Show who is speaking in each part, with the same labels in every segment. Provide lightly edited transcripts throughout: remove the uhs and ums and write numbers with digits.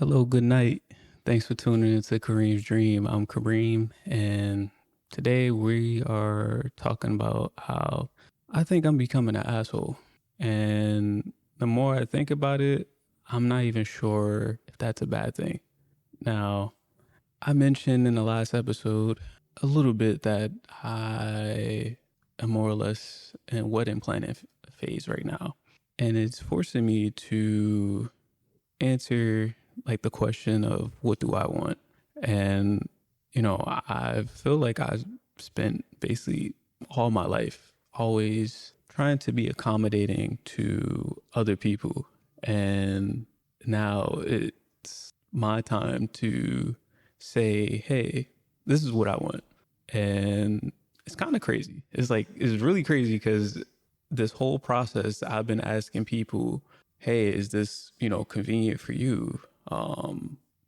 Speaker 1: Hello, good night. Thanks for tuning into Kareem's Dream. I'm Kareem, and today we are talking about how I think I'm becoming an asshole. And the more I think about it, I'm not even sure if that's a bad thing. Now, I mentioned in the last episode a little bit that I am more or less in wedding planning phase right now. And it's forcing me to answer like the question of what do I want? And, I feel like I spent basically all my life always trying to be accommodating to other people. And now it's my time to say, hey, this is what I want. And it's kind of crazy. It's really crazy because this whole process, I've been asking people, hey, is this, convenient for you?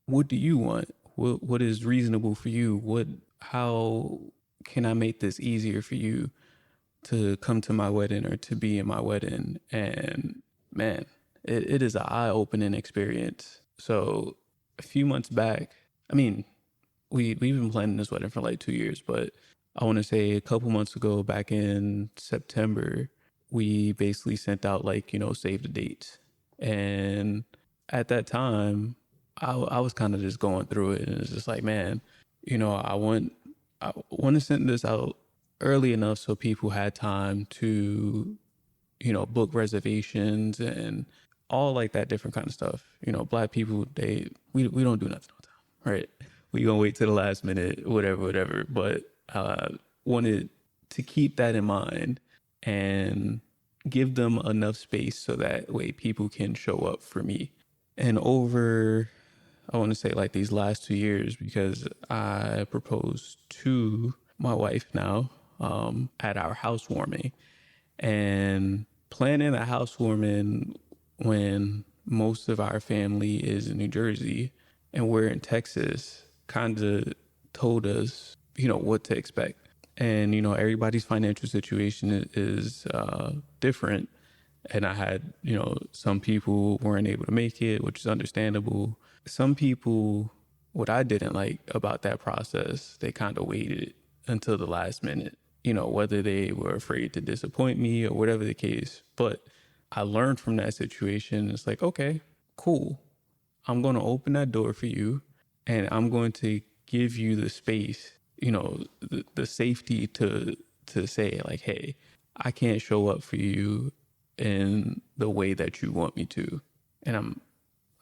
Speaker 1: What do you want? What is reasonable for you? How can I make this easier for you to come to my wedding or to be in my wedding? And man, it is an eye-opening experience. So a few months back, I mean, we've been planning this wedding for like 2 years, but I want to say a couple months ago, back in September, we basically sent out like, save the dates. And at that time, I was kind of just going through it, and it's just like, man, I want to send this out early enough so people had time to, book reservations and all like that different kind of stuff. Black people, we don't do nothing on time, right? We gonna wait to the last minute, whatever. But wanted to keep that in mind and give them enough space so that way people can show up for me. And over, I want to say like these last 2 years, because I proposed to my wife now at our housewarming, and planning a housewarming when most of our family is in New Jersey and we're in Texas kind of told us, what to expect. And, everybody's financial situation is different. And I had, some people weren't able to make it, which is understandable. Some people, what I didn't like about that process, they kind of waited until the last minute, whether they were afraid to disappoint me or whatever the case. But I learned from that situation. It's like, okay, cool. I'm going to open that door for you, and I'm going to give you the space, the safety to say like, hey, I can't show up for you in the way that you want me to. And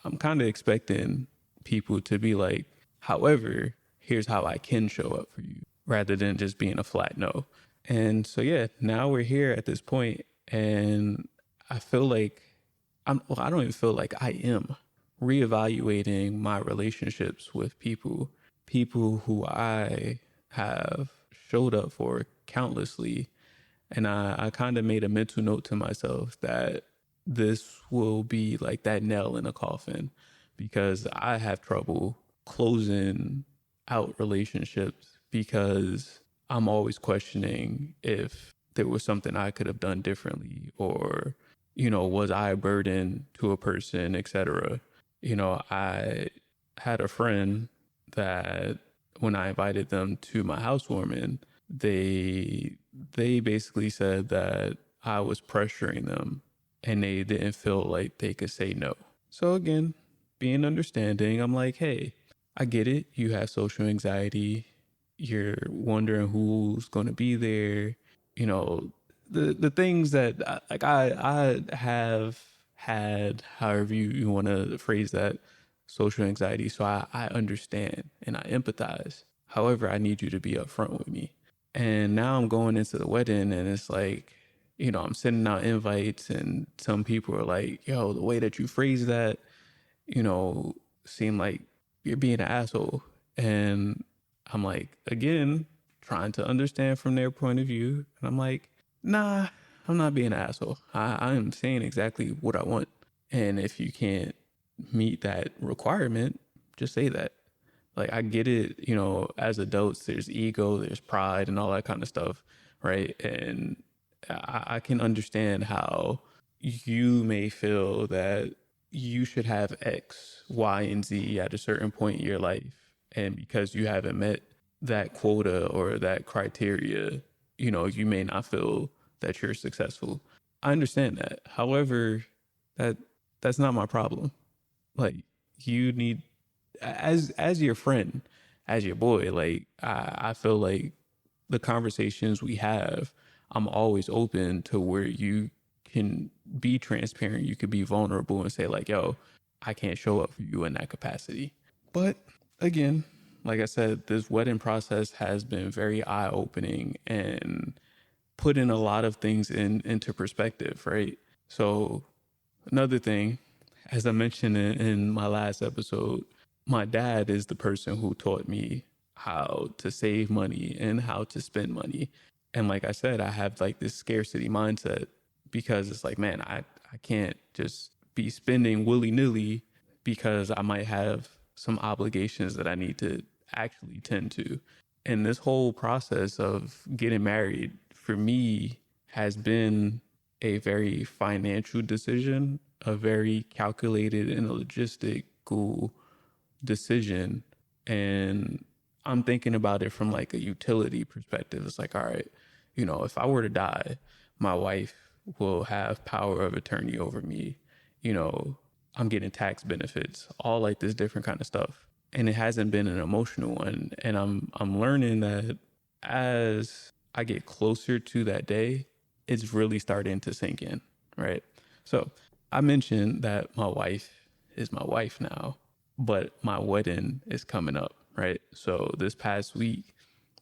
Speaker 1: I'm kind of expecting people to be like, however, here's how I can show up for you, rather than just being a flat no. And so, yeah, now we're here at this point, and I feel like I don't even feel like I am reevaluating my relationships with people who I have showed up for countlessly. And I kind of made a mental note to myself that this will be like that nail in a coffin, because I have trouble closing out relationships because I'm always questioning if there was something I could have done differently, or, was I a burden to a person, etc. I had a friend that when I invited them to my housewarming, they basically said that I was pressuring them and they didn't feel like they could say no. So again, being understanding, I'm like, hey, I get it. You have social anxiety. You're wondering who's going to be there. The things that I have had, however you want to phrase that, social anxiety. So I understand and I empathize. However, I need you to be upfront with me. And now I'm going into the wedding, and it's like, I'm sending out invites, and some people are like, yo, the way that you phrase that, you know, seem like you're being an asshole. And I'm like, again, trying to understand from their point of view. And I'm like, nah, I'm not being an asshole. I am saying exactly what I want. And if you can't meet that requirement, just say that. Like, I get it, as adults, there's ego, there's pride, and all that kind of stuff, right? And I can understand how you may feel that, you should have X, Y, and Z at a certain point in your life. And because you haven't met that quota or that criteria, you may not feel that you're successful. I understand that. However, that that's not my problem. Like, you need, as your friend, as your boy, like, I feel like the conversations we have, I'm always open to where you can be transparent, you could be vulnerable and say like, yo, I can't show up for you in that capacity. But again, like I said, this wedding process has been very eye-opening and putting a lot of things into perspective, right? So another thing, as I mentioned in my last episode, my dad is the person who taught me how to save money and how to spend money. And like I said, I have like this scarcity mindset because it's like, man, I can't just be spending willy nilly because I might have some obligations that I need to actually tend to. And this whole process of getting married for me has been a very financial decision, a very calculated and a logistical decision. And I'm thinking about it from like a utility perspective. It's like, all right, if I were to die, my wife will have power of attorney over me. You know, I'm getting tax benefits, all like this different kind of stuff. And it hasn't been an emotional one. And I'm learning that as I get closer to that day, it's really starting to sink in, right? So I mentioned that my wife is my wife now, but my wedding is coming up, right? So this past week,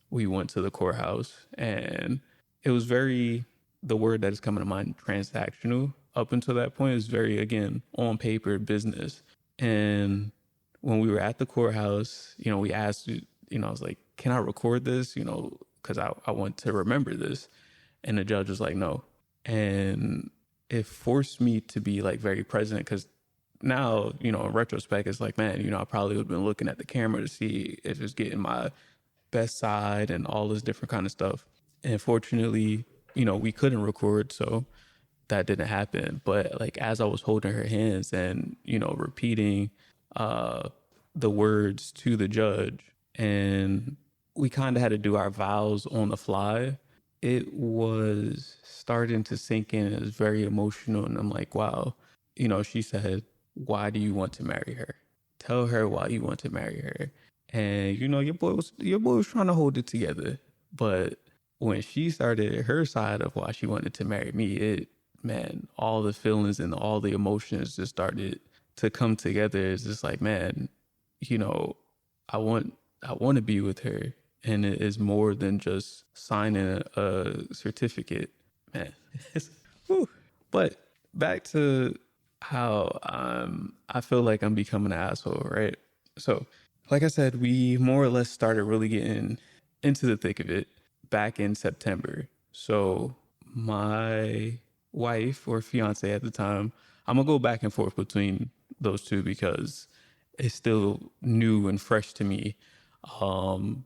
Speaker 1: we went to the courthouse, and it was very, the word that is coming to mind, transactional. Up until that point, is very, again, on paper business. And when we were at the courthouse, we asked, I was like, can I record this? Because I want to remember this. And the judge was like, no. And it forced me to be like very present, because now, in retrospect, it's like, man, I probably would have been looking at the camera to see if it's getting my best side and all this different kind of stuff. And fortunately, we couldn't record, so that didn't happen. But like, as I was holding her hands and, repeating the words to the judge, and we kind of had to do our vows on the fly, it was starting to sink in. It was very emotional. And I'm like, wow, she said, why do you want to marry her? Tell her why you want to marry her. And your boy was trying to hold it together. But when she started her side of why she wanted to marry me, man, all the feelings and all the emotions just started to come together. It's just like, man, you know, I want to be with her, and it is more than just signing a certificate, man. Whew. But back to how I feel like I'm becoming an asshole, right? So, like I said, we more or less started really getting into the thick of it back in September. So my wife, or fiance at the time, I'm gonna go back and forth between those two because it's still new and fresh to me. Um,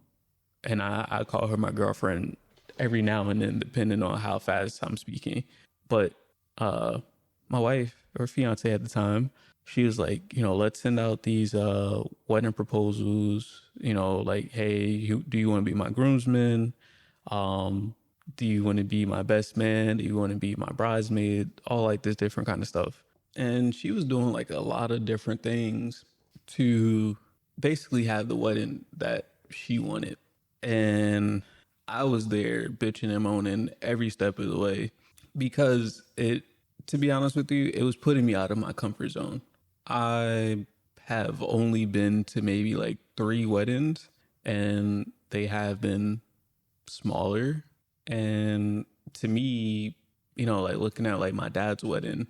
Speaker 1: and I call her my girlfriend every now and then, depending on how fast I'm speaking. But uh, my wife, or fiance at the time, she was like, let's send out these wedding proposals. Like, hey, do you want to be my groomsman? Um, do you want to be my best man? Do you want to be my bridesmaid? All like this different kind of stuff. And she was doing like a lot of different things to basically have the wedding that she wanted. And I was there bitching and moaning every step of the way because to be honest with you, it was putting me out of my comfort zone. I have only been to maybe like 3 weddings, and they have been smaller. And to me, like looking at like my dad's wedding,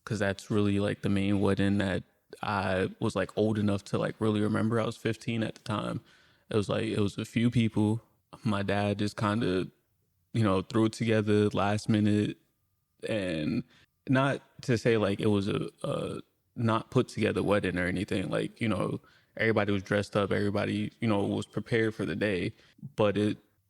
Speaker 1: because that's really like the main wedding that I was like old enough to like really remember. I was 15 at the time. It was a few people. My dad just kind of, threw it together last minute. And not to say like it was a not put together wedding or anything. Like, everybody was dressed up, everybody, was prepared for the day. But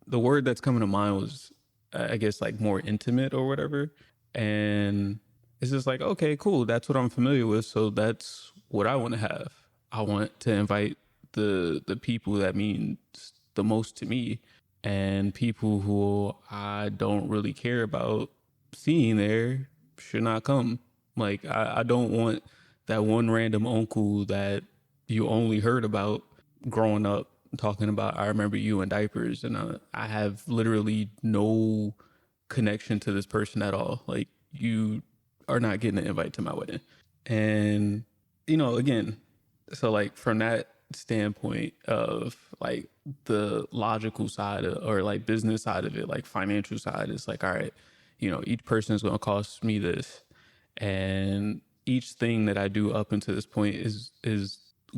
Speaker 1: the word that's coming to mind was, I guess, like more intimate or whatever. And it's just like, okay, cool. That's what I'm familiar with. So that's what I want to have. I want to invite the people that mean the most to me, and people who I don't really care about seeing there should not come. Like I don't want that one random uncle that you only heard about growing up talking about, I remember you in diapers, and I have literally no connection to this person at all. Like, you are not getting an invite to my wedding. And, again, so like from that standpoint of like the logical side or like business side of it, like financial side, it's like, all right, each person is going to cost me this. And each thing that I do up until this point is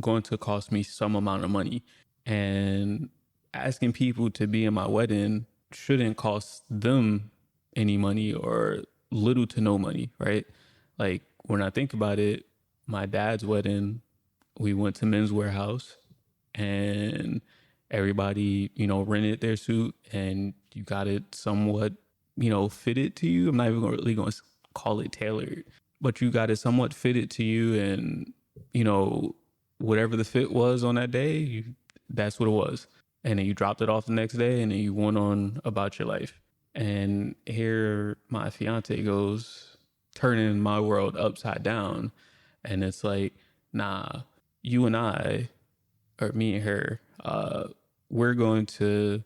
Speaker 1: going to cost me some amount of money. And asking people to be in my wedding shouldn't cost them any money or little to no money, right? Like, when I think about it, my dad's wedding, we went to Men's Warehouse, and everybody, rented their suit, and you got it somewhat, fitted to you. I'm not even really going to call it tailored, but you got it somewhat fitted to you, and, you know, whatever the fit was on that day, that's what it was. And then you dropped it off the next day, and then you went on about your life. And here my fiance goes, turning my world upside down. And it's like, nah, you and I, or me and her, we're going to,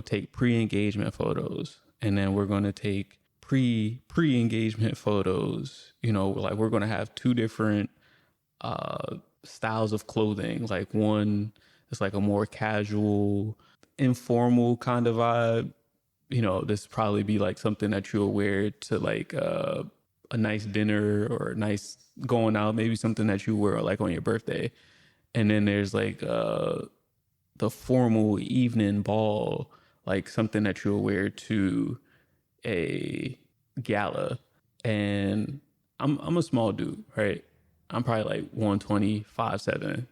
Speaker 1: take pre-engagement photos, and then we're going to take pre-engagement photos. Like, we're going to have two different styles of clothing. Like, one is like a more casual, informal kind of vibe. This probably be like something that you'll wear to like a nice dinner or a nice going out, maybe something that you wear like on your birthday. And then there's like the formal evening ball, like something that you'll wear to a gala. And I'm a small dude, right? I'm probably like 120, 5'7"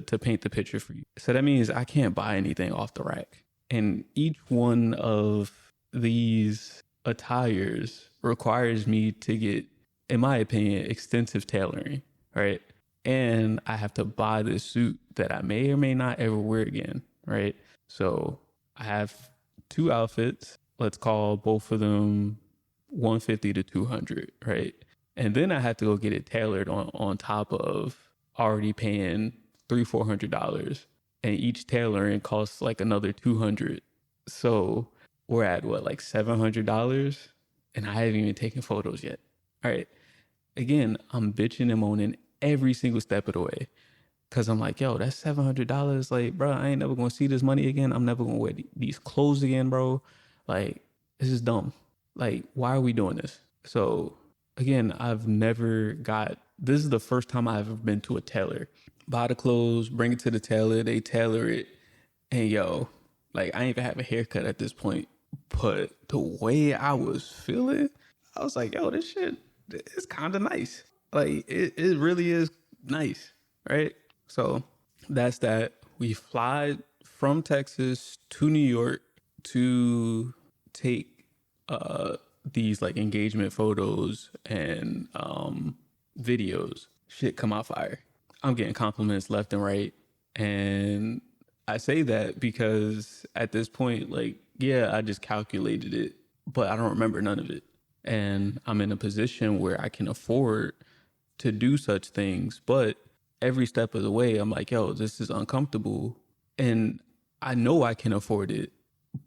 Speaker 1: to paint the picture for you. So that means I can't buy anything off the rack. And each one of these attires requires me to get, in my opinion, extensive tailoring, right? And I have to buy this suit that I may or may not ever wear again, right? So I have two outfits. Let's call both of them 150 to 200, right? And then I have to go get it tailored on top of already paying $300-$400. And each tailoring costs like another 200. So we're at what, like $700? And I haven't even taken photos yet. All right. Again, I'm bitching and moaning every single step of the way. Cause I'm like, yo, that's $700. Like, bro, I ain't never gonna see this money again. I'm never gonna wear these clothes again, bro. Like, this is dumb. Like, why are we doing this? So again, this is the first time I've ever been to a tailor. Buy the clothes, bring it to the tailor, they tailor it. And yo, like, I ain't even have a haircut at this point. But the way I was feeling, I was like, yo, this shit is kind of nice. Like, it really is nice, right? So that's that. We fly from Texas to New York to take these like engagement photos and videos. Shit come out fire. I'm getting compliments left and right. And I say that because at this point, like, yeah, I just calculated it, but I don't remember none of it. And I'm in a position where I can afford to do such things. But every step of the way, I'm like, yo, this is uncomfortable. And I know I can afford it,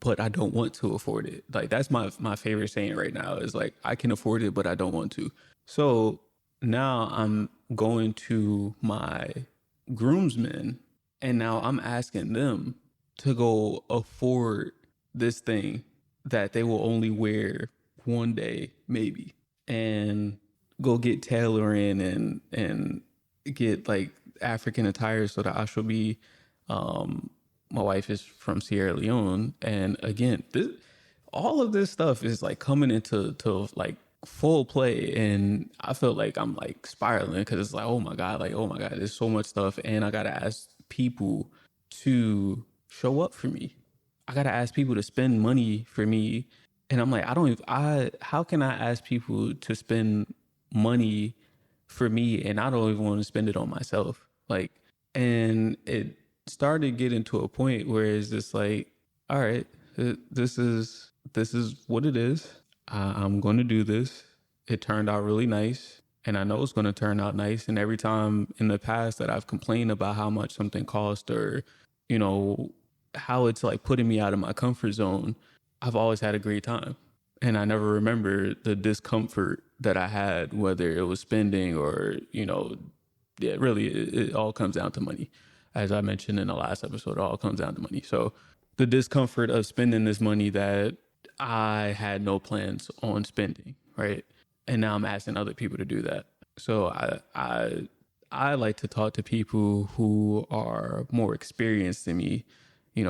Speaker 1: but I don't want to afford it. Like, that's my favorite saying right now is like, I can afford it, but I don't want to. So now I'm going to my groomsmen, and now I'm asking them to go afford this thing that they will only wear one day, maybe, and go get tailoring and get like African attire so that I shall be. My wife is from Sierra Leone, and again, all of this stuff is like coming into like full play, and I feel like I'm like spiraling because it's like, oh my god, there's so much stuff, and I gotta ask people to show up for me. I gotta ask people to spend money for me, and I'm like, how can I ask people to spend money for me, and I don't even want to spend it on myself. Like, and it started getting to a point where it's just like, all right, this is what it is. I'm going to do this. It turned out really nice, and I know it's going to turn out nice. And every time in the past that I've complained about how much something cost, or you know how it's like putting me out of my comfort zone, I've always had a great time. And I never remember the discomfort that I had, whether it was spending or, yeah, really, it all comes down to money. As I mentioned in the last episode, it all comes down to money. So the discomfort of spending this money that I had no plans on spending, right? And now I'm asking other people to do that. So I like to talk to people who are more experienced than me,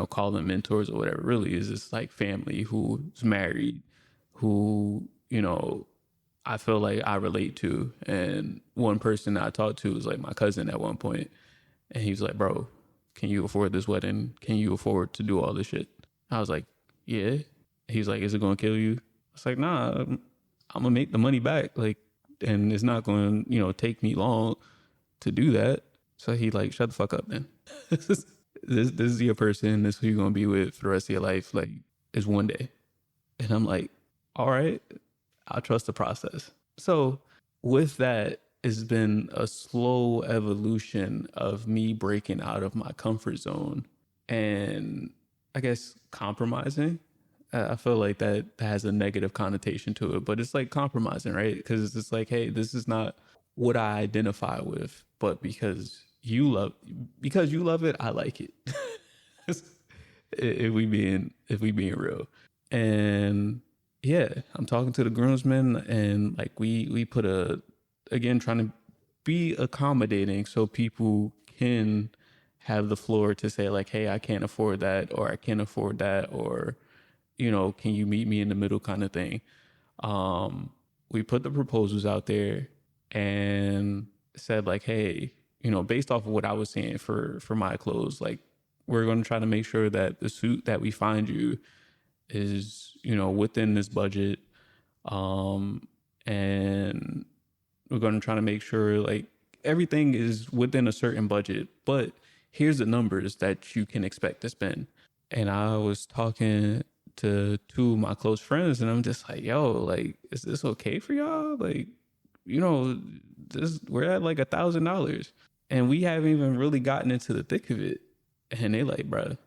Speaker 1: call them mentors or whatever. Really is just like family who's married, who, I feel like I relate to. And one person I talked to was like my cousin at one point, and he was like, bro, can you afford this wedding? Can you afford to do all this shit? I was like, yeah. He's like, is it going to kill you? I was like, nah, I'm going to make the money back. Like, and it's not going to, take me long to do that. So he like, shut the fuck up, man. this is your person. This is who you're going to be with for the rest of your life. Like, it's one day. And I'm like, all right, I'll trust the process. So with that, it's been a slow evolution of me breaking out of my comfort zone and I guess compromising. I feel like that has a negative connotation to it, but it's like compromising, right? Because it's like, hey, this is not what I identify with, but because you love it, I like it. if we being real. And yeah, I'm talking to the groomsmen, and like we put again, trying to be accommodating so people can have the floor to say like, hey, I can't afford that, or I can't afford that, or can you meet me in the middle, kind of thing. We put the proposals out there and said like, hey, based off of what I was saying for my clothes, like, we're going to try to make sure that the suit that we find you is, within this budget. And we're going to try to make sure like everything is within a certain budget, but here's the numbers that you can expect to spend. And I was talking to two of my close friends, and I'm just like, yo, like, is this okay for y'all? Like, we're at like $1,000 and we haven't even really gotten into the thick of it. And they like, bro,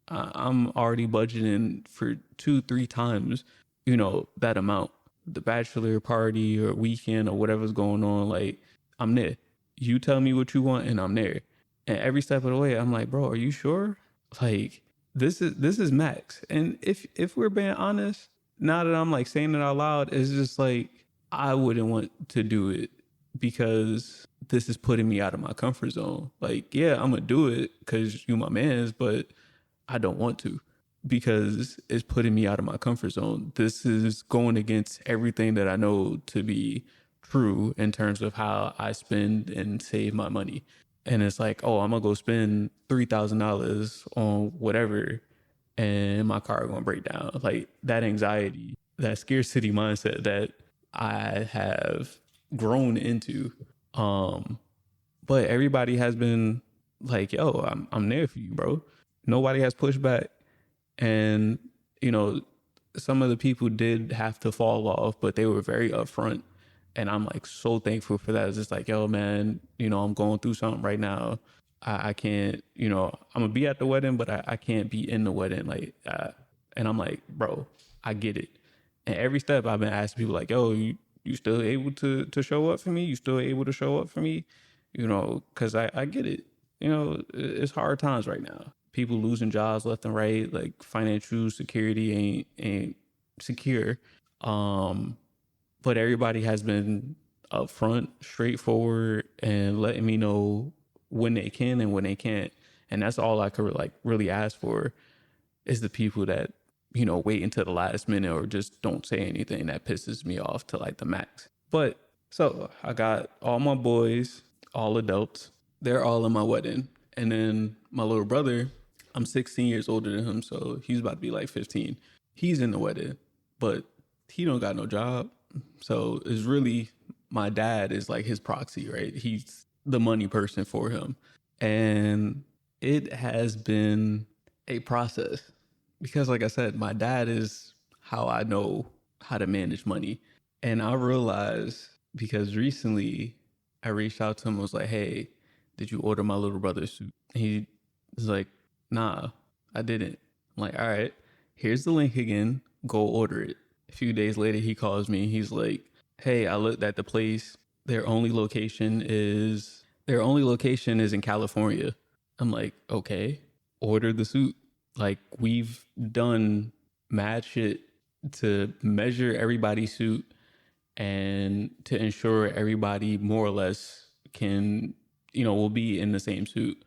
Speaker 1: I'm already budgeting for 2-3 times, that amount. The bachelor party or weekend or whatever's going on, like, I'm there. You tell me what you want and I'm there. And every step of the way, I'm like, bro, are you sure? Like, this is max. And if we're being honest, now that I'm like saying it out loud, it's just like, I wouldn't want to do it because this is putting me out of my comfort zone. Like, yeah, I'm gonna do it because you my mans, but I don't want to because it's putting me out of my comfort zone. This is going against everything that I know to be true in terms of how I spend and save my money. And it's like, oh, I'm gonna go spend $3,000 on whatever, and my car gonna break down. Like, that anxiety, that scarcity mindset that I have grown into. But everybody has been like, yo, I'm there for you, bro. Nobody has pushed back. And, some of the people did have to fall off, but they were very upfront. And I'm like so thankful for that. It's just like, yo, man, I'm going through something right now. I can't, I'm gonna be at the wedding, but I can't be in the wedding. Like, and I'm like, bro, I get it. And every step I've been asking people like, yo, you still able to show up for me? You still able to show up for me? Cause I get it. It's hard times right now. People losing jobs left and right. Like, financial security ain't secure. But everybody has been upfront, straightforward, and letting me know when they can and when they can't. And that's all I could like really ask for, is the people that, wait until the last minute or just don't say anything. That pisses me off to like the max. But so I got all my boys, all adults. They're all in my wedding. And then my little brother, I'm 16 years older than him, so he's about to be like 15. He's in the wedding, but he don't got no job. So it's really my dad is like his proxy, right? He's the money person for him. And it has been a process because, like I said, my dad is how I know how to manage money. And I realized because recently I reached out to him and was like, hey, did you order my little brother's suit? He was like, nah, I didn't. I'm like, all right, here's the link again. Go order it. A few days later, he calls me. He's like, hey, I looked at the place. Their only location is in California. I'm like, okay, order the suit. Like, we've done mad shit to measure everybody's suit and to ensure everybody more or less can, will be in the same suit.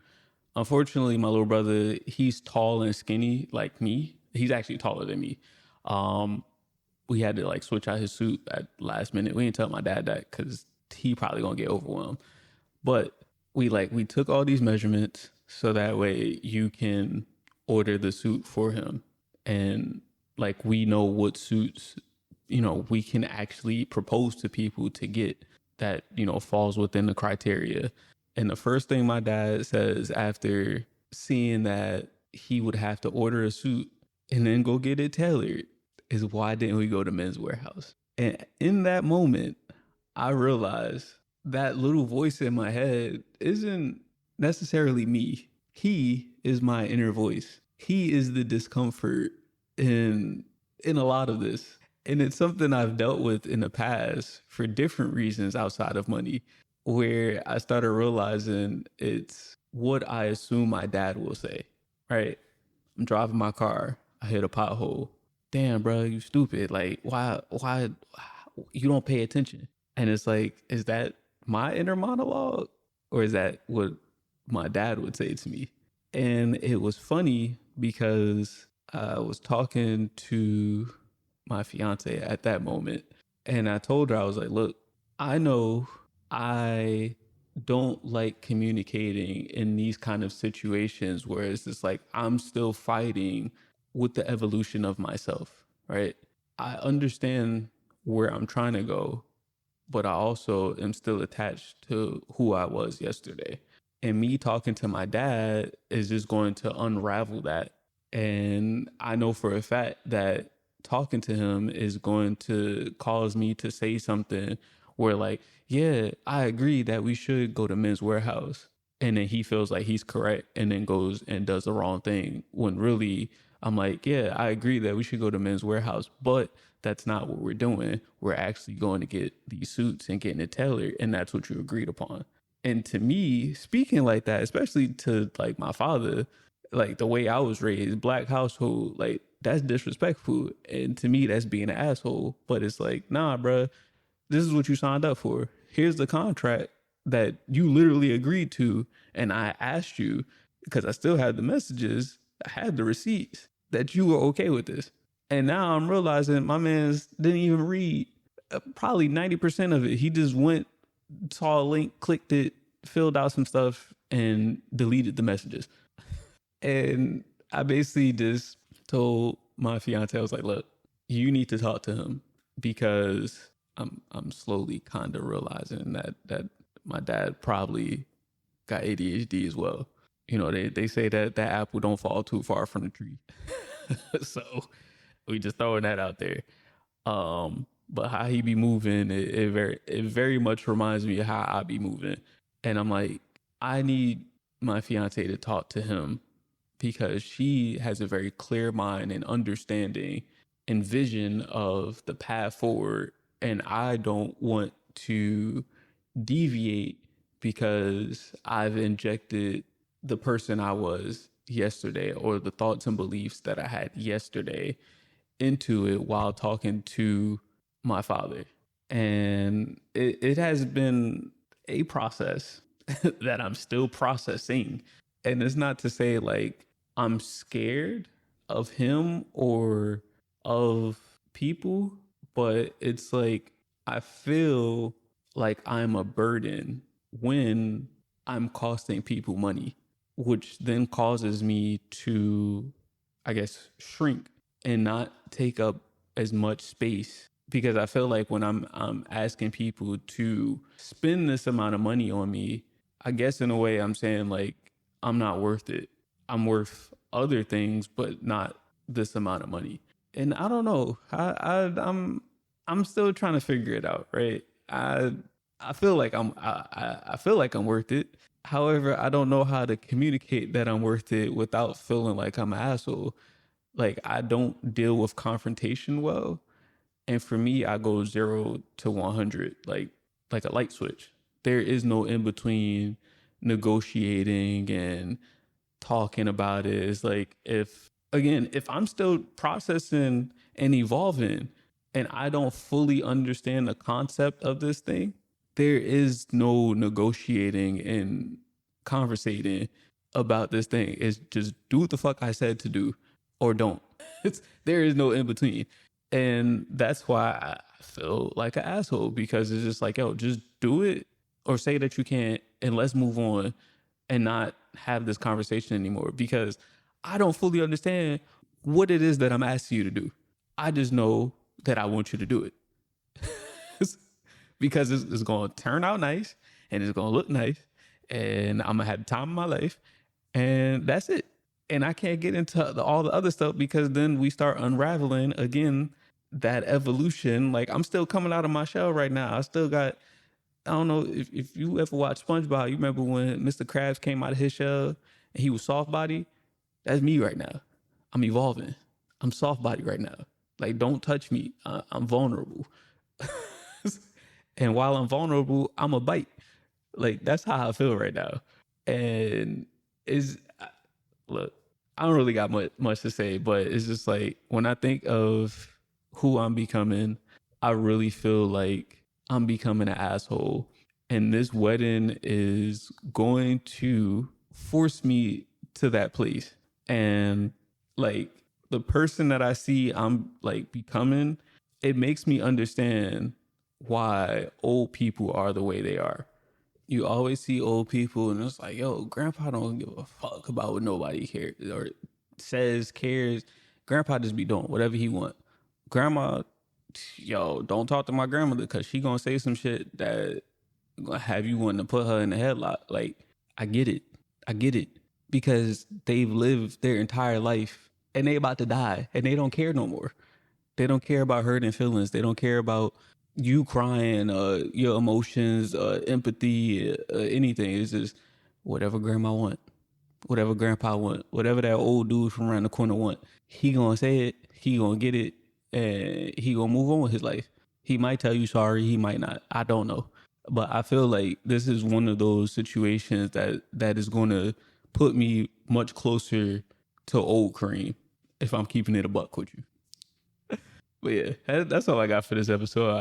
Speaker 1: Unfortunately, my little brother, he's tall and skinny like me. He's actually taller than me. Um, we had to like switch out his suit at last minute. We didn't tell my dad that because he probably gonna get overwhelmed. But we took all these measurements so that way you can order the suit for him. And like we know what suits, we can actually propose to people to get that, falls within the criteria. And the first thing my dad says after seeing that he would have to order a suit and then go get it tailored is, why didn't we go to Men's Warehouse? And in that moment, I realized that little voice in my head isn't necessarily me. He is my inner voice. He is the discomfort in a lot of this. And it's something I've dealt with in the past for different reasons outside of money, where I started realizing it's what I assume my dad will say, right? I'm driving my car. I hit a pothole. Damn, bro, you stupid. Like, why you don't pay attention? And it's like, is that my inner monologue or is that what my dad would say to me? And it was funny because I was talking to my fiance at that moment and I told her, I was like, look, I know I don't like communicating in these kind of situations where it's just like I'm still fighting with the evolution of myself, right? I understand where I'm trying to go, but I also am still attached to who I was yesterday. And me talking to my dad is just going to unravel that. And I know for a fact that talking to him is going to cause me to say something where, like, yeah, I agree that we should go to Men's Warehouse. And then he feels like he's correct and then goes and does the wrong thing. When really, I'm like, yeah, I agree that we should go to Men's Warehouse, but that's not what we're doing. We're actually going to get these suits and getting it tailored. And that's what you agreed upon. And to me, speaking like that, especially to like my father, like the way I was raised, Black household, like that's disrespectful. And to me, that's being an asshole. But it's like, nah, bruh, this is what you signed up for. Here's the contract that you literally agreed to. And I asked you, because I still had the messages, I had the receipts, that you were okay with this. And now I'm realizing my man's didn't even read probably 90% of it. He just went, saw a link, clicked it, filled out some stuff, and deleted the messages. And I basically just told my fiance, I was like, look, you need to talk to him because I'm slowly kind of realizing that my dad probably got ADHD as well. They say that apple don't fall too far from the tree. So we just throwing that out there. But how he be moving, it very much reminds me of how I be moving. And I'm like, I need my fiance to talk to him because she has a very clear mind and understanding and vision of the path forward. And I don't want to deviate because I've injected the person I was yesterday or the thoughts and beliefs that I had yesterday into it while talking to my father. And it has been a process that I'm still processing. And it's not to say like I'm scared of him or of people, but it's like I feel like I'm a burden when I'm costing people money, which then causes me to, I guess, shrink and not take up as much space because I feel like when I'm asking people to spend this amount of money on me, I guess in a way I'm saying like I'm not worth it. I'm worth other things, but not this amount of money. And I don't know. I'm still trying to figure it out, right? I feel like I feel like I'm worth it. However, I don't know how to communicate that I'm worth it without feeling like I'm an asshole. Like I don't deal with confrontation well. And for me, I go 0 to 100, like a light switch. There is no in between negotiating and talking about it. It's like if I'm still processing and evolving and I don't fully understand the concept of this thing, there is no negotiating and conversating about this thing. It's just do what the fuck I said to do or don't. There is no in between. And that's why I feel like an asshole, because it's just like, yo, just do it or say that you can't and let's move on and not have this conversation anymore, because I don't fully understand what it is that I'm asking you to do. I just know that I want you to do it because it's going to turn out nice and it's going to look nice and I'm going to have the time of my life and that's it. And I can't get into all the other stuff because then we start unraveling again that evolution. Like I'm still coming out of my shell right now. I still got, I don't know if you ever watched SpongeBob, you remember when Mr. Krabs came out of his shell and he was soft body? That's me right now. I'm evolving. I'm soft body right now. Like, don't touch me. I'm vulnerable. And while I'm vulnerable, I'm a bite. Like, that's how I feel right now. And is look, I don't really got much to say, but it's just like when I think of who I'm becoming, I really feel like I'm becoming an asshole. And this wedding is going to force me to that place. And like the person that I see I'm like becoming, it makes me understand why old people are the way they are. You always see old people and it's like, yo, grandpa don't give a fuck about what nobody cares or says cares. Grandpa just be doing whatever he want. Grandma, yo, don't talk to my grandmother because she gonna say some shit that gonna have you wanting to put her in the headlock. Like, I get it. I get it. Because they've lived their entire life and they about to die and they don't care no more. They don't care about hurting feelings. They don't care about you crying, your emotions, empathy, anything. It's just whatever grandma want, whatever grandpa want, whatever that old dude from around the corner want. He gonna say it, he gonna get it, and he gonna move on with his life. He might tell you sorry, he might not. I don't know. But I feel like this is one of those situations that is gonna put me much closer to old Kareem if I'm keeping it a buck with you. But yeah, that's all I got for this episode.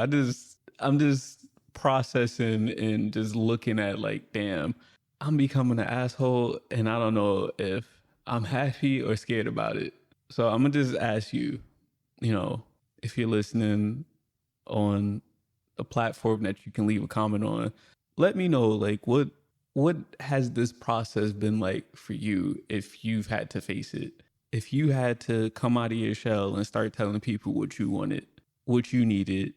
Speaker 1: I'm just processing and just looking at like, damn, I'm becoming an asshole and I don't know if I'm happy or scared about it. So I'm gonna just ask you, if you're listening on a platform that you can leave a comment on, let me know like what has this process been like for you if you've had to face it? If you had to come out of your shell and start telling people what you wanted, what you needed,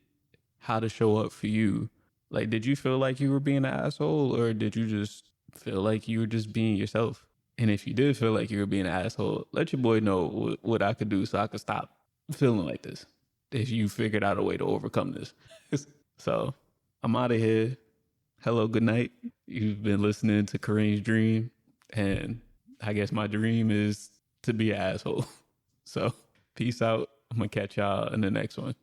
Speaker 1: how to show up for you, like, did you feel like you were being an asshole or did you just feel like you were just being yourself? And if you did feel like you were being an asshole, let your boy know what I could do so I could stop feeling like this. If you figured out a way to overcome this. So I'm out of here. Hello, good night. You've been listening to Kareem's Dream. And I guess my dream is to be an asshole. So peace out. I'm going to catch y'all in the next one.